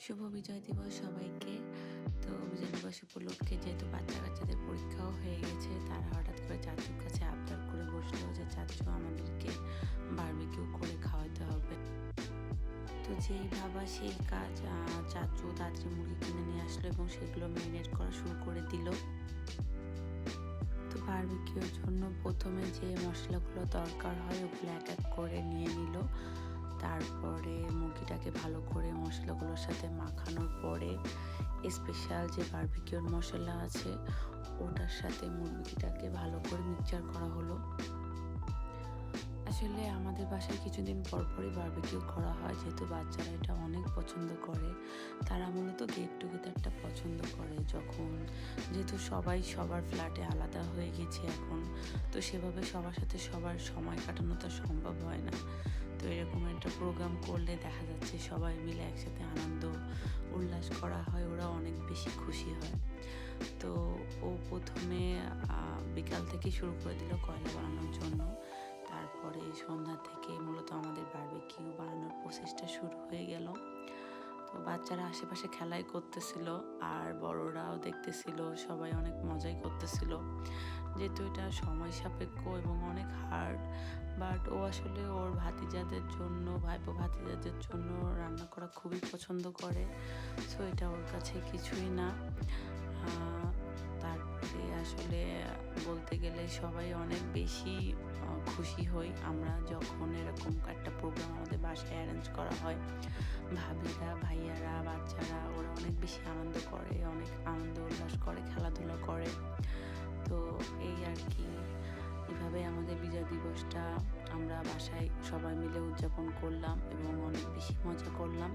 শুভ বিজয় দিবস সবাইকে। তো বিজয় দিবস উপলক্ষে যেহেতু বাচ্চাদের পরীক্ষাও হয়ে গেছে, তারা হঠাৎ করে চাচুর কাছে আবদার করে বসলো যে চাচু আমাদেরকে বারবিকিউ করে খাওয়াতে হবে। তো যেই ভাবা সেই কাজ, চাচু তাড়াতাড়ি মুরগি কিনে নিয়ে আসলো এবং সেগুলো ম্যারিনেট করা শুরু করে দিল। তো বারবিকিউর জন্য প্রথমে যে মশলাগুলো দরকার হয় ওগুলো এক এক করে নিয়ে নিল। তারপরে মুরগিটাকে ভালো করে মশলাগুলোর সাথে মাখানোর পরে স্পেশাল যে বারবিকিউর মশলা আছে ওটার সাথে মুরগিটাকে ভালো করে মিক্সচার করা হলো। আসলে আমাদের বাসায় কিছুদিন পরপরই বারবিকিউ করা হয়, যেহেতু বাচ্চারা এটা অনেক পছন্দ করে। তারা মূলত গেট টুগেদারটা পছন্দ করে, যখন যেহেতু সবাই সবার ফ্ল্যাটে আলাদা হয়ে গেছে এখন, তো সেভাবে সবার সাথে সবার সময় কাটানো তো সম্ভব হয় না। তো এরকম একটা প্রোগ্রাম করলে দেখা যাচ্ছে সবাই মিলে একসাথে আনন্দ উল্লাস করা হয়, ওরা অনেক বেশি খুশি হয়। তো ও প্রথমে বিকাল থেকে শুরু করে দিল কয়লা বানানোর জন্য। তারপরে সন্ধ্যা থেকে মূলত আমাদের বারবিকিউ বানানোর প্রসেসটা শুরু হয়ে গেল। তো বাচ্চারা আশেপাশে খেলাই করতেছিল আর বড়রাও দেখতেছিল, সবাই অনেক মজাই করতেছিল। যেহেতু এটা সময় সাপেক্ষ এবং অনেক হার্ড, বাট ও আসলে ওর ভাতিজাদের জন্য, ভাইপো ভাতিজাদের জন্য রান্না করা খুবই পছন্দ করে। সো এটা ওর কাছে কিছুই না। তারপরে আসলে বলতে গেলে সবাই অনেক বেশি খুশি হই আমরা যখন এরকম একটা প্রোগ্রাম আমাদের বাসায় অ্যারেঞ্জ করা হয়। ভাবিরা, ভাইয়ারা, বাচ্চারা ওরা অনেক বেশি আনন্দ করে, অনেক আনন্দ উল্লাস করে, খেলাধুলা করে। তো এই আর কি, এভাবে আমাদের বিজয় দিবসটা আমরা বাসায় সবাই মিলে উদযাপন করলাম এবং অনেক বেশি মজা করলাম।